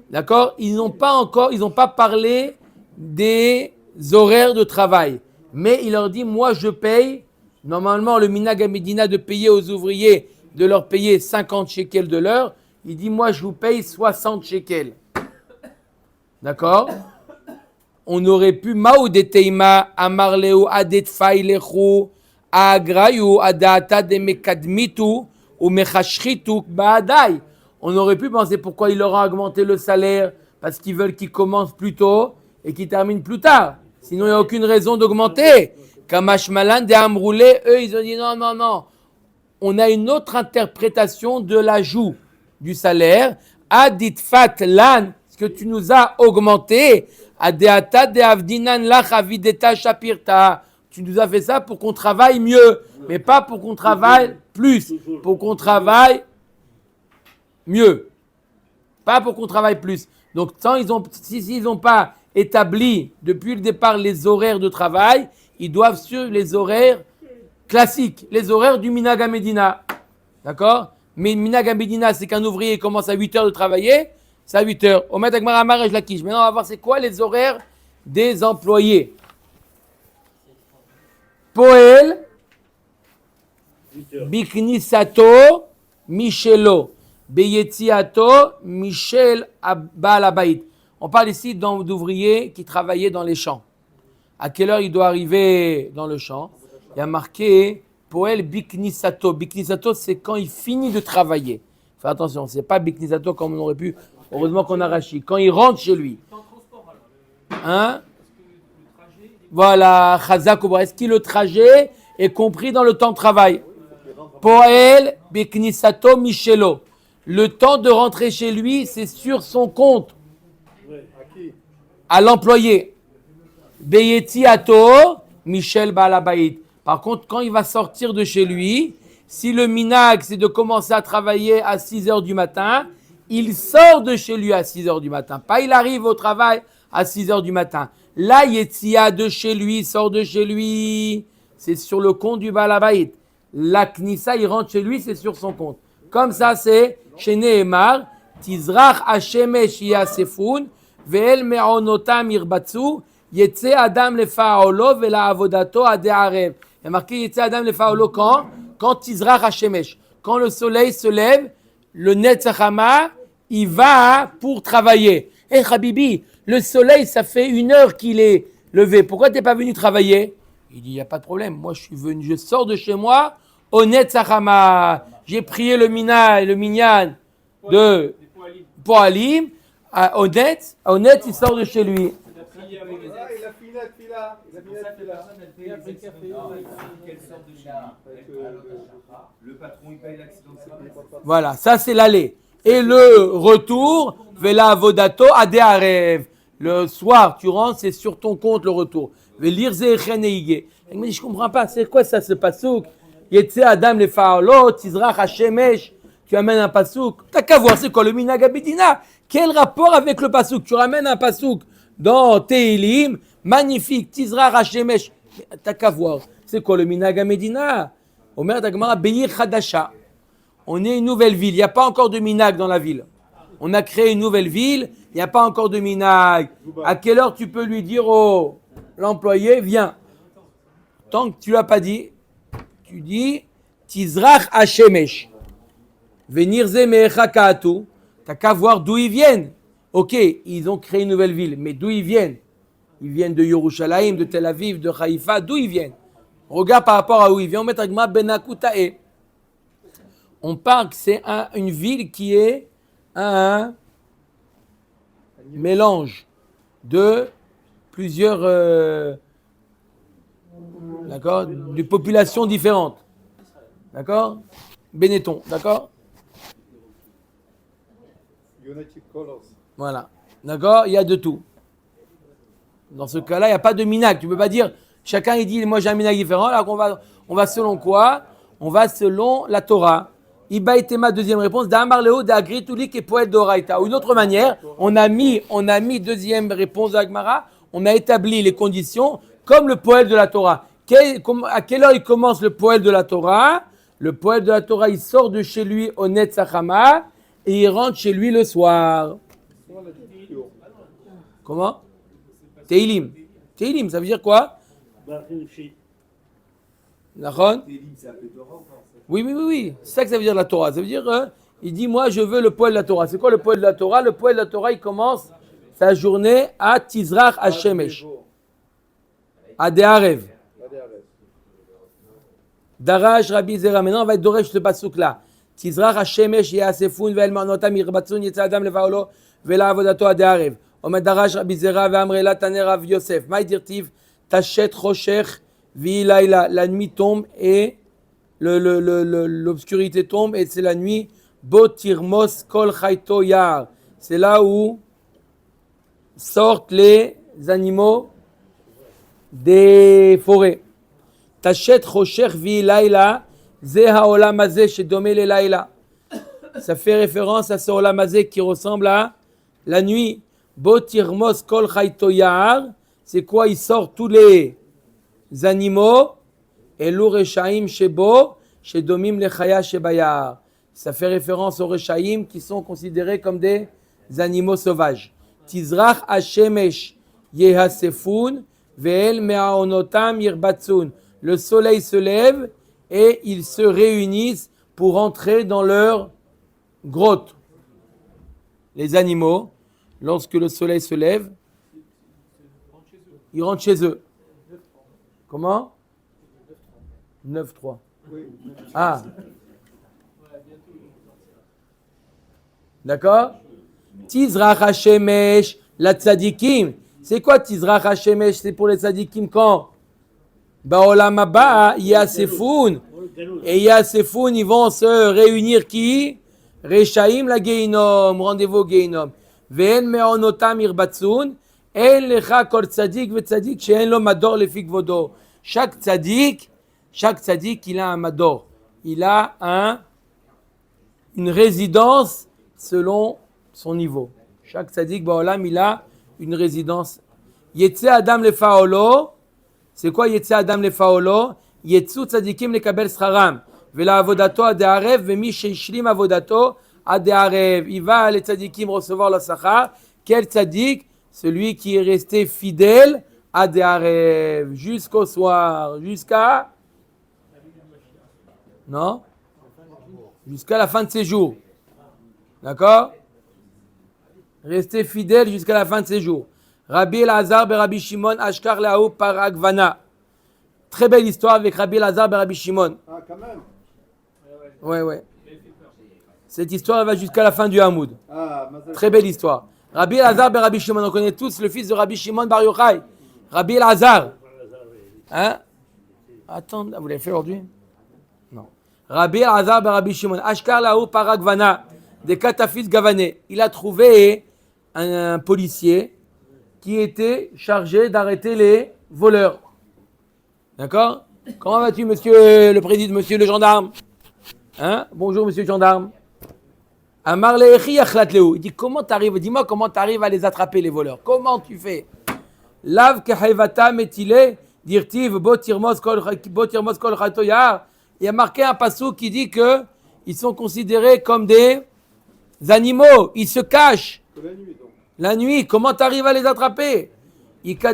Speaker 1: D'accord? Ils n'ont pas parlé des horaires de travail. Mais il leur dit, moi je paye, normalement le Minag Medina de payer aux ouvriers, de leur payer 50 shekels de l'heure, il dit, moi je vous paye 60 shekels. D'accord? On aurait pu, Maoudeteima, Amarleu, Adetfai Lechu, Agrayu, Adata de Mekadmitu, ou Mechashritu, Baadai. On aurait pu penser pourquoi il leur a augmenté le salaire, parce qu'ils veulent qu'ils commencent plus tôt et qu'ils terminent plus tard. Sinon, il n'y a aucune raison d'augmenter. Kamashmalan de Amroulé, eux, ils ont dit non. On a une autre interprétation de l'ajout du salaire. Aditfat lan, ce que tu nous as augmenté. Adeata de Avdinan lach avideta shapirta. Tu nous as fait ça pour qu'on travaille mieux, mais pas pour qu'on travaille plus. Pour qu'on travaille mieux. Pas pour qu'on travaille plus. Donc, s'ils n'ont pas établi depuis le départ les horaires de travail, ils doivent suivre les horaires classiques, les horaires du Minag Medina. D'accord? Mais Minag Medina, c'est qu'un ouvrier commence à 8 heures de travailler, c'est à 8 heures. Au Met Agmar Amar et je la quiche. Maintenant, on va voir c'est quoi les horaires des employés. Poel, Biknisato, Michelo, Beyetiato, Michel Abalabaït. On parle ici d'ouvriers qui travaillaient dans les champs. À quelle heure il doit arriver dans le champ? Il y a marqué Poel Biknisato. Biknisato, c'est quand il finit de travailler. Fais attention, c'est pas Biknisato comme on aurait pu. Heureusement qu'on a Rachi. Quand il rentre chez lui. Hein? Voilà, Chazak Obar. Est-ce que le trajet est compris dans le temps de travail? Poel Biknisato Michelo. Le temps de rentrer chez lui, c'est sur son compte. À l'employé. Beyeti Ato, Michel Balabaïd. Par contre, quand il va sortir de chez lui, si le minag, c'est de commencer à travailler à 6 heures du matin, il sort de chez lui à 6 heures du matin. Pas il arrive au travail à 6 heures du matin. Là, Yetzia de chez lui, sort de chez lui, c'est sur le compte du Balabaïd. La Knissa, il rentre chez lui, c'est sur son compte. Comme ça, c'est chez Nehemar, Tizrach Hashemesh Yasefun, Ve'el Me'onotam Irbatsu, Yetze Adam Lefaolo, Ve'la Avodato Adearev. Il y a marqué Yetze Adam Lefaolo quand Tizrach Hashemesh. Quand le soleil se lève, le Netzachama, il va pour travailler. Eh Habibi, le soleil, ça fait 1 heure qu'il est levé. Pourquoi tu n'es pas venu travailler? Il dit, il n'y a pas de problème. Moi, je sors de chez moi au Netzachama. J'ai prié le minyan de Poalim. Honnête, il sort de chez lui.
Speaker 4: Il a fini la fila. tefila. Il a mis la tefila.
Speaker 5: Et après le café.
Speaker 2: Quelle sorte de chimie? Le patron, il paye l'accident de service.
Speaker 1: Voilà, ça c'est l'aller. Et le retour, vela avodato adearev. Le soir, tu rentres, c'est sur ton compte le retour. Velirze echeneige. Il me dit, je comprends pas, c'est quoi ça ce pasouk? Yetse Adam le faolot, Tizrach Hashemesh. Tu amènes un pasouk. T'as qu'à voir, c'est quoi le minag abedina? Quel rapport avec le pasouk? Tu ramènes un pasouk dans Tehilim, magnifique, Tizrach Hashemesh. T'as qu'à voir, c'est quoi le minag abedina? Omer Dagmara Beir Khadasha. On est une nouvelle ville, il n'y a pas encore de minag dans la ville. On a créé une nouvelle ville, il n'y a pas encore de minag. À quelle heure tu peux lui dire au l'employé, viens? Tant que tu ne l'as pas dit, tu dis Tizrach Hashemesh. Venir Zemecha Kaatu. T'as qu'à voir d'où ils viennent. Ok, ils ont créé une nouvelle ville, mais d'où ils viennent? Ils viennent de Yerushalayim, de Tel Aviv, de Haïfa, d'où ils viennent? Regarde par rapport à où ils viennent. On met Agma Benakutae. On parle que c'est une ville qui est un mélange de plusieurs d'accord, de populations différentes. D'accord? Benetton, d'accord?
Speaker 4: United Colors.
Speaker 1: Voilà. D'accord? Il y a de tout. Dans ce cas-là, il n'y a pas de minag. Tu ne peux pas dire, chacun il dit, moi j'ai un minag différent. Alors on va selon quoi? On va selon la Torah. Iba et Tema, deuxième réponse. D'Amar Leo, d'Agritoulik et Poël d'Oraïta. Ou une autre manière, on a mis deuxième réponse d'Agmara, on a établi les conditions comme le Poël de la Torah. À quelle heure il commence le Poël de la Torah? Le Poël de la Torah, il sort de chez lui au Netzachama et il rentre chez lui le soir. Comment? Teilim. Teilim, ça veut dire quoi? Nachon? Oui. C'est ça que ça veut dire la Torah. Ça veut dire, il dit, moi je veux le poël de la Torah. C'est quoi le poël de la Torah? Le poël de la Torah, il commence sa journée à Tizrach Hashemesh. À Deharev. Darash Rabbi Zera. Maintenant, on va être doré ce pasouk là. Tizrach Hashemesh Yasefun ve'el ma'anotam yirbatsun yetsa adam levaolo ve'la avodato à Deharev. Omed Darash Rabbi Zera ve'amrela taner Rav Yosef. Maï dirtiv tachet rocher vi'laila. La nuit tombe et l'obscurité tombe et c'est la nuit. Botirmos kol chayto yar. C'est là où sortent les animaux des forêts. Tachet rocher vi laila ze haolam hazeh shedomé le laila. Ça fait référence à ce olam hazeh qui ressemble à la nuit. Botirmos kol chayto yar. C'est quoi? Ils sortent tous les animaux. Elu reshaim shebo shedomim lechaya shebayar. Ça fait référence aux reshaim qui sont considérés comme des animaux sauvages. Tizrach Hashemesh yehasefun ve'el me'aonotam yirbatsun. Le soleil se lève et ils se réunissent pour entrer dans leur grotte. Les animaux, lorsque le soleil se lève, ils rentrent chez eux. Comment? 9-3. Ah. D'accord? Tizrach Hashemesh, la tzadikim. C'est quoi Tizrach Hashemesh? C'est pour les tzadikim quand? Baolam haba, Yasefoun. Et Yasefoun, ils vont se réunir qui? Rechaim la Geinom, rendez-vous Geinom. Ve'en me'onotam irbatsun. En lecha kol tzadik ve tzadik she'en lo mador lefi kvodo. Chaque tzadik, il a un mador. Il a une résidence selon son niveau. Chaque tzadik baolam, il a une résidence. Yetze Adam le faolo. C'est quoi Yetze Adam le faolo? Yetzu tzadikim le kabel sraram. Vela avodato ad deharev. Vemi sheishlim avodato ad deharev. Il va les tzadikim recevoir le sachar. Quel tzadik? Celui qui est resté fidèle à deharev. Jusqu'au soir. Jusqu'à? Non? Jusqu'à la fin de ses jours. D'accord? Rester fidèle jusqu'à la fin de ses jours. Rabbi Elazar ben Rabbi Shimon Ashkar Laou par Agvana. Très belle histoire avec Rabbi Elazar ben Rabbi Shimon.
Speaker 4: Ah, quand même.
Speaker 1: Ouais. Cette histoire va jusqu'à la fin du Hamoud.
Speaker 4: Ah,
Speaker 1: très belle histoire. Rabbi Elazar ben Rabbi Shimon, on connaît tous le fils de Rabbi Shimon Bar Yochai. Rabbi Elazar. Hein? Attends, vous l'avez fait aujourd'hui? Non. Rabbi Azar ben Rabbi Shimon. Ashkar Laou Paragvana. Des Katafis Gavané. Il a trouvé un policier qui était chargé d'arrêter les voleurs. D'accord? Comment vas-tu, monsieur le président, monsieur le gendarme? Hein? Bonjour, monsieur le gendarme. Amar le'echi yachlat lehu. Il dit, comment t'arrives? Dis-moi comment t'arrives à les attraper, les voleurs. Comment tu fais? Lav kehevata metile, dirtiv bo tirmos kol chato yar. Il y a marqué un passou qui dit que ils sont considérés comme des animaux. Ils se cachent.
Speaker 4: La nuit, donc.
Speaker 1: La nuit, comment t'arrives à les attraper? Il y a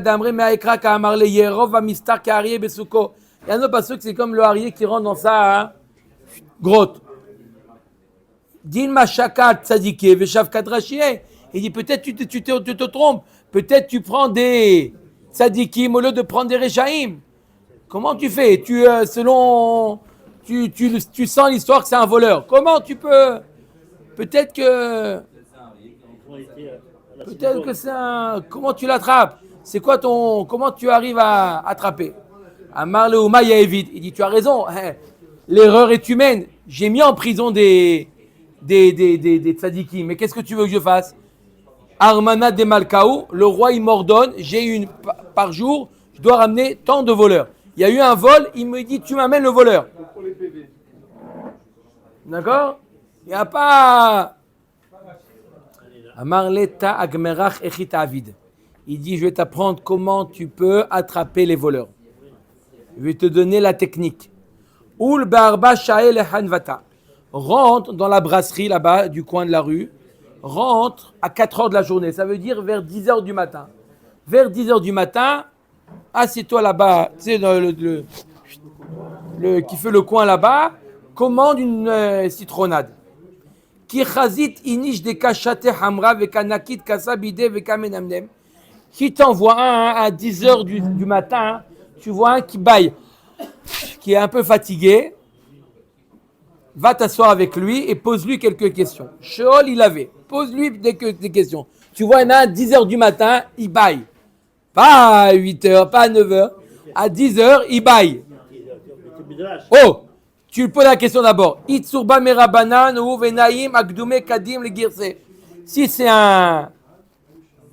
Speaker 1: un autre passage, c'est comme le harrier qui rentre dans sa grotte. Din mashakat tzadike veshavkat rachie. Il dit peut-être tu te trompes, peut-être tu prends des tzadikim au lieu de prendre des rechaim. Comment tu fais? Tu sens l'histoire que c'est un voleur. Comment tu peux? Peut-être que c'est un. Comment tu l'attrapes? C'est quoi comment tu arrives à attraper? Amar le Ouma Yaévid. Il dit tu as raison. L'erreur est humaine. J'ai mis en prison des tzadikim. Mais qu'est-ce que tu veux que je fasse? Armana de Malkaou. Le roi il m'ordonne. J'ai une par jour. Je dois ramener tant de voleurs. Il y a eu un vol. Il me dit tu m'amènes le voleur.
Speaker 4: Pour les PV.
Speaker 1: D'accord? Il n'y a pas. Amar leta agmerach echit avid. Il dit, je vais t'apprendre comment tu peux attraper les voleurs. Je vais te donner la technique. Ul barba sha'el hanvata. Rentre dans la brasserie là-bas, du coin de la rue. Rentre à 4 heures de la journée. Ça veut dire vers 10 heures du matin. Vers 10 heures du matin, assieds-toi là-bas, tu sais, dans qui fait le coin là-bas, commande une citronnade. Qui chazit inish de kachate hamra vekanakit kasabide vekamenamnem. Qui t'envoie un à 10 heures du matin, tu vois un qui baille, qui est un peu fatigué, va t'asseoir avec lui et pose-lui quelques questions. Sheol, il avait. Pose-lui des questions. Tu vois un à 10 heures du matin, il baille. Pas à 8 heures, pas à 9 heures. À 10 heures, il baille. Oh, tu lui poses la question d'abord. Itsurba merabanan ou venaim akdume kadim le girse. Si c'est un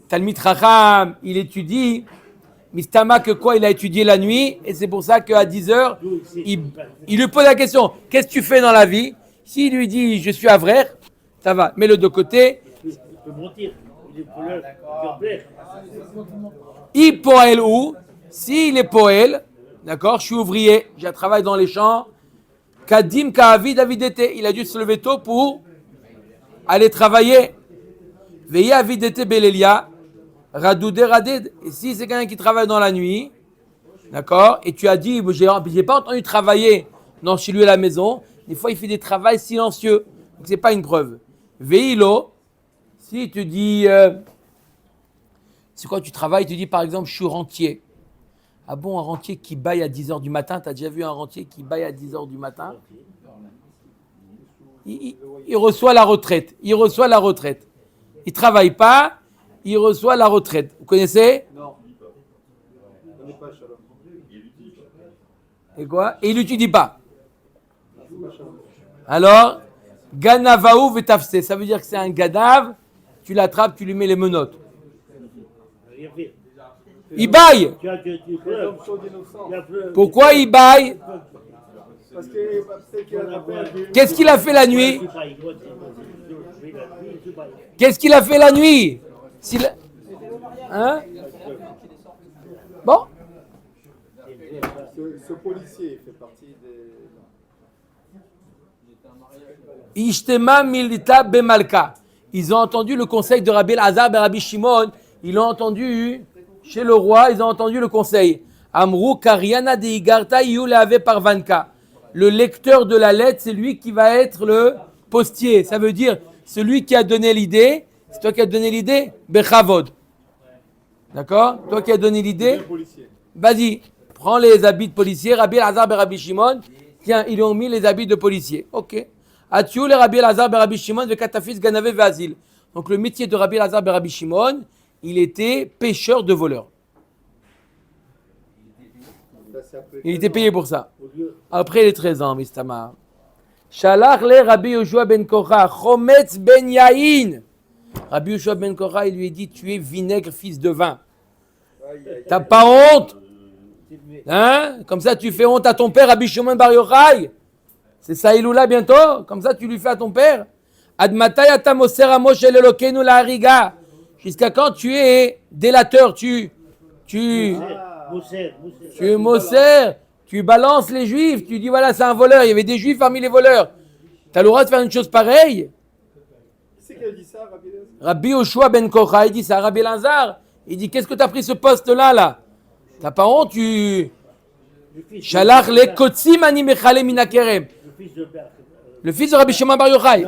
Speaker 1: Talmid Chacham, il étudie, Mistama que quoi, il a étudié la nuit, et c'est pour ça qu'à 10 heures, il lui pose la question, qu'est-ce que tu fais dans la vie? S'il lui dit, je suis avraire, ça va, mets-le de côté.
Speaker 3: Il peut mentir, il est pour leur plaire.
Speaker 1: Il poël ou, s'il est poël, d'accord, je suis ouvrier, je travaille dans les champs, Kadim Ka'avid Avidete, il a dû se lever tôt pour aller travailler. Veillez Avidete Belelia. Radoudé raded. Et si c'est quelqu'un qui travaille dans la nuit, d'accord, et tu as dit, j'ai pas entendu travailler non, chez lui à la maison, des fois il fait des travaux silencieux, donc c'est pas une preuve. Veilo, si tu dis, c'est quoi tu travailles, tu dis par exemple, je suis rentier. Ah bon, un rentier qui baille à 10h du matin, tu as déjà vu un rentier qui baille à 10h du matin? Il reçoit la retraite, il travaille pas, il reçoit la retraite. Vous connaissez?
Speaker 4: Non. On n'est pas Shalom.
Speaker 1: Et quoi? Et il n'étudie pas. Alors, Ganavaou vetafse, ça veut dire que c'est un gadav, tu l'attrapes, tu lui mets les menottes. Il baille. Pourquoi il baille?
Speaker 4: Parce que qu'il a attrapé un peu.
Speaker 1: Qu'est-ce qu'il a fait la nuit? Qu'est-ce qu'il a fait la nuit? Hein? Bon?
Speaker 4: Ce policier fait partie des.
Speaker 1: Ishtema milita bemalka. Ils ont entendu le conseil de Rabbi Azar et Rabbi Shimon. Ils l'ont entendu chez le roi. Ils ont entendu le conseil. Amrou kariana de igarta yulave parvanka. Le lecteur de la lettre, c'est lui qui va être le postier. Ça veut dire celui qui a donné l'idée. C'est toi qui as donné l'idée? Bechavod. D'accord? Toi qui as donné l'idée? Vas-y, prends les habits de policier. Rabbi Azar et Rabbi Shimon. Tiens, ils ont mis les habits de policier. Ok. Atiou le Rabbi Azar et Rabbi Shimon de Katafis Ganave Vazil. Donc le métier de Rabbi Azar et Rabbi Shimon, il était pêcheur de voleurs. Il était payé pour ça. Après les 13 ans, Mistama. Shalach le Rabbi Yoshua ben Korah, Chometz ben Yahin. Rabbi Yoshua ben Korah, il lui a dit, tu es vinaigre, fils de vin. T'as pas honte? Hein? Comme ça, tu fais honte à ton père, Rabbi Shimon bar Yochai. C'est ça, Iloula bientôt. Comme ça, tu lui fais à ton père. Admatay atamoser a Moshe l'Elokeinu la hariga. Jusqu'à quand tu es délateur, tu es Moser, tu balances les juifs, tu dis voilà, c'est un voleur. Il y avait des juifs parmi les voleurs. Tu as le droit de faire une chose pareille?
Speaker 4: C'est qui a dit ça, Rabbi Elazar?
Speaker 1: Rabbi Yoshua ben Korah, il dit ça à Rabbi Elazar. Il dit qu'est-ce que tu as pris ce poste-là, là? T'as pas honte, tu. Shalach le Kotsim ani mechale min hakerem. Le fils de Rabbi Shimon bar Yochai.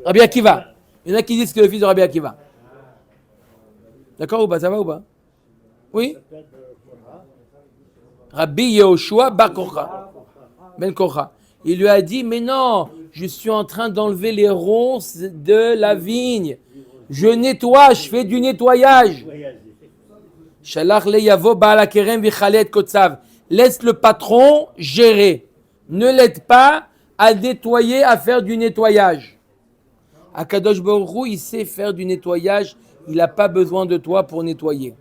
Speaker 1: Rabbi Akiva. Il y en a qui disent que le fils de Rabbi Akiva. D'accord ou pas? Ça va ou pas? Oui? Rabbi Yehoshua bar Korah. Ben Korah. Il lui a dit, mais non, je suis en train d'enlever les ronces de la vigne. Je nettoie, je fais du nettoyage. Shalach le yavo baal hakerem vichale et kotzav. Laisse le patron gérer. Ne l'aide pas à nettoyer, à faire du nettoyage. Akadosh Baruch Hu, il sait faire du nettoyage. Il n'a pas besoin de toi pour nettoyer.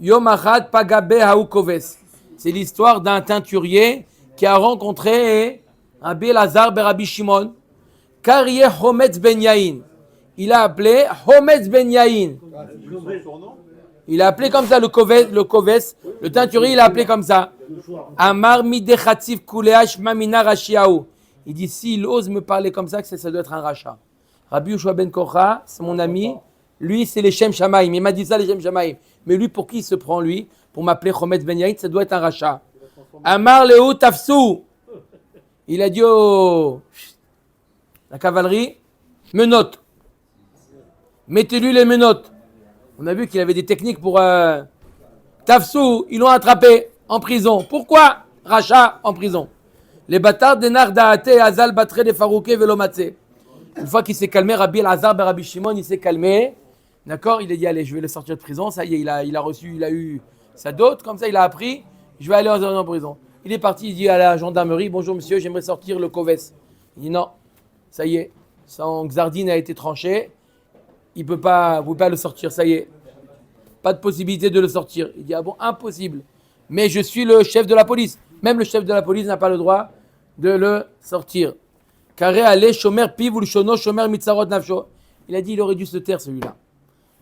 Speaker 1: Yom achad pagabe haou koves. C'est l'histoire d'un teinturier qui a rencontré Rabbi Elazar ben Rabbi Shimon. Karieh Chometz ben Yahin. Il a appelé Chometz ben Yahin. Il a appelé comme ça le koves, le teinturier, il a appelé comme ça. Amar midechatziv kuleach mamina rashiaou. Il dit s'il ose me parler comme ça, que ça doit être un rachat. Rabbi Yoshua ben Korah, c'est mon ami. Lui, c'est les Shem Shamaim. Il m'a dit ça, les Shem Shamaim. Mais lui, pour qui il se prend, lui? Pour m'appeler Chometz ben Yahin, ça doit être un rachat. Amar Leo Tafsou. Il a dit la cavalerie, menottes. Mettez-lui les menottes. On a vu qu'il avait des techniques pour Tafsou. Ils l'ont attrapé en prison. Pourquoi? Rachat en prison. Les bâtards d'Enar Daate Azal Batre de Farouké Velomatse. Une fois qu'il s'est calmé, Rabbi Elazar ben Rabbi Shimon, il s'est calmé. D'accord? Il a dit allez, je vais le sortir de prison. Ça y est, il a eu sa dot. Comme ça, il a appris. Je vais aller en prison. Il est parti, il dit à la gendarmerie, bonjour monsieur, j'aimerais sortir le Koves. Il dit non, ça y est, son Xardine a été tranché, vous ne pouvez pas le sortir, ça y est. Pas de possibilité de le sortir. Il dit ah bon, impossible. Mais je suis le chef de la police. Même le chef de la police n'a pas le droit de le sortir. Carré allez, shomer piv ou shono, shomer mitzarot nafsho. Il a dit il aurait dû se taire celui-là.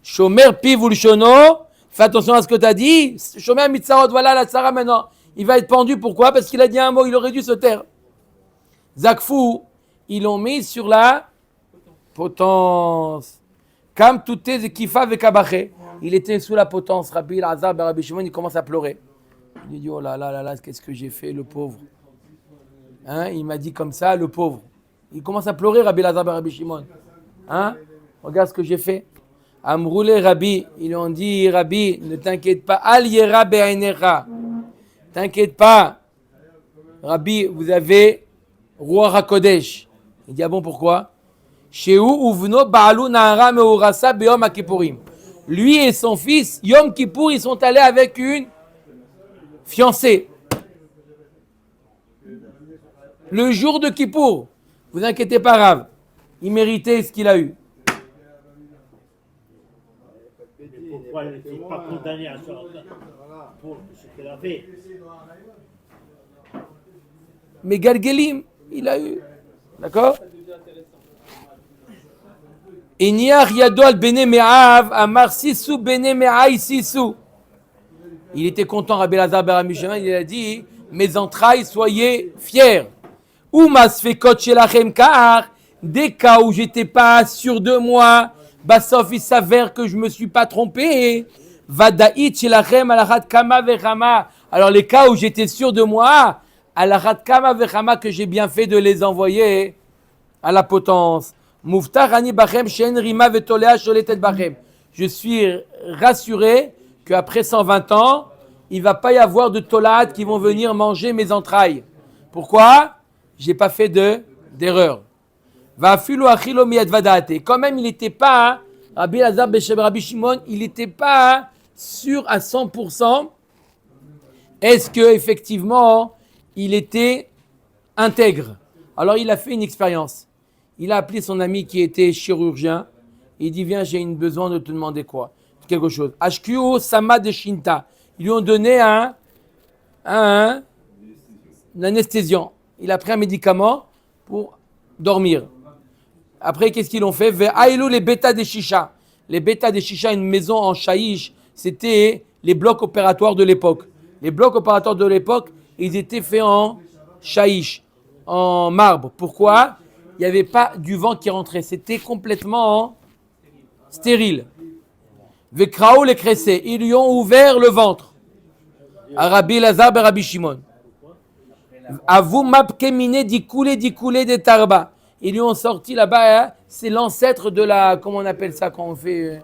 Speaker 1: Shomer piv ou shono, fais attention à ce que tu as dit. Shomer mitzarot, voilà la tsara maintenant. Il va être pendu, pourquoi? Parce qu'il a dit un mot, il aurait dû se taire. Zakfou, ils l'ont mis sur la potence. Kam touté kifa vekabaché. Il était sous la potence. Rabbi Elazar ben Rabbi Shimon, il commence à pleurer. Il dit oh là là là là, qu'est-ce que j'ai fait, le pauvre. Hein? Il m'a dit comme ça, le pauvre. Il commence à pleurer, Rabbi Elazar ben Rabbi Shimon. Hein? Regarde ce que j'ai fait. Amroulé Rabbi, ils lui ont dit Rabbi, ne t'inquiète pas, al yera be'ainecha. T'inquiète pas, Rabbi, vous avez Ruach HaKodesh. Il dit, ah bon, pourquoi? Sheu uvno ba'alu na'ara me'urasa be'yom HaKippurim. Lui et son fils, Yom Kippour, ils sont allés avec une fiancée. Le jour de Kippour, vous inquiétez pas, Rav, il méritait ce qu'il a eu.
Speaker 3: Pourquoi il n'était pas condamné à sortir pour ce qu'il a fait?
Speaker 1: Mais Galgelim, il a eu. D'accord? Eniach yado al bene me'av, amar sisu bene me'ai sisu. Il était content, Rabbi Elazar ben Rabbi Shimon, il a dit, mes entrailles, soyez fiers. Ou masfekot shelachem kar, des cas où j'étais pas sûr de moi, Bassof, il s'avère que je me suis pas trompé. Vadaït shelachem alachat kama vechama. Alors les cas où j'étais sûr de moi, alachat kama vechama, que j'ai bien fait de les envoyer à la potence. Muftach ani bachem shen rima vetolea sholetet bachem. Je suis rassuré qu'après 120 ans, il ne va pas y avoir de tolaat qui vont venir manger mes entrailles. Pourquoi? J'ai pas fait d'erreur. Va filo achilo miyad vadaate. Quand même, il n'était pas, Rabbi Elazar ben Rabbi Shimon, il n'était pas sûr à 100%, est-ce que effectivement il était intègre. Alors il a fait une expérience. Il a appelé son ami qui était chirurgien. Il dit viens, j'ai besoin de te demander quoi, quelque chose. Ashkuo sama de shinta. Ils lui ont donné un anesthésiant. Il a pris un médicament pour dormir. Après, qu'est-ce qu'ils ont fait? Ve'aïlou les bêtas des chicha. Les bêtas des chicha, une maison en Chaïch, c'était les blocs opératoires de l'époque. Les blocs opératoires de l'époque, ils étaient faits en Chaïch, en marbre. Pourquoi? Il n'y avait pas du vent qui rentrait. C'était complètement stérile. Ve'krao les cressés. Ils lui ont ouvert le ventre. À Rabbi Lazar et Rabbi Shimon. Avou mapkemine dikoulé des tarba. Ils lui ont sorti là-bas, hein, c'est l'ancêtre de la, comment on appelle ça quand on fait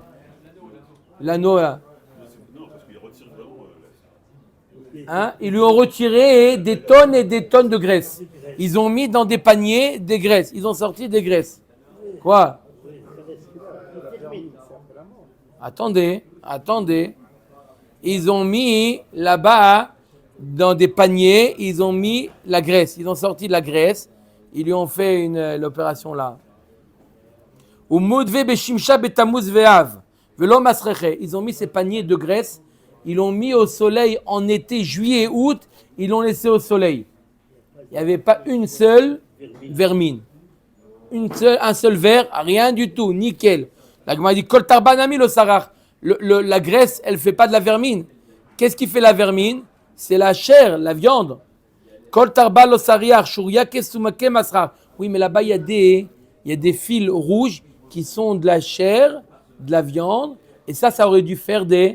Speaker 1: l'anneau là. Hein, ils lui ont retiré des tonnes et des tonnes de graisse. Ils ont mis dans des paniers des graisses. Ils ont sorti des graisses. Quoi? Attendez. Ils ont mis là-bas dans des paniers, ils ont mis la graisse. Ils ont sorti de la graisse. Ils lui ont fait l'opération là. Ils ont mis ces paniers de graisse. Ils l'ont mis au soleil en été, juillet et août. Ils l'ont laissé au soleil. Il n'y avait pas une seule vermine. Un seul ver, rien du tout, nickel. La Gemara dit Kol tarbanami lo sarar. La graisse, elle ne fait pas de la vermine. Qu'est-ce qui fait la vermine? C'est la chair, la viande. Kol tarba lo sariar, shuria kesumake masrar. Oui, mais là-bas, il y a des fils rouges qui sont de la chair, de la viande. Et ça aurait dû faire de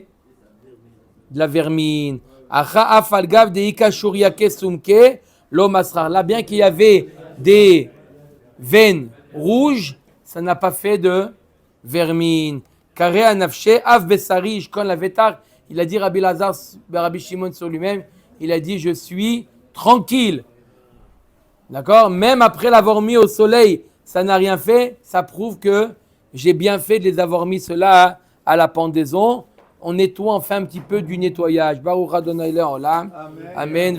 Speaker 1: la vermine. Acha afalgav de ika shuria kesumke lo masrar. Là, bien qu'il y avait des veines rouges, ça n'a pas fait de vermine. Kare anafshe av besari shkon la vetar. Il a dit Rabbi Lazar, Rabbi Shimon sur lui-même, il a dit je suis tranquille. D'accord? Même après l'avoir mis au soleil, ça n'a rien fait. Ça prouve que j'ai bien fait de les avoir mis cela à la pendaison. On nettoie, on fait un petit peu du nettoyage. Baruch Adonai Le'olam. Amen. Amen.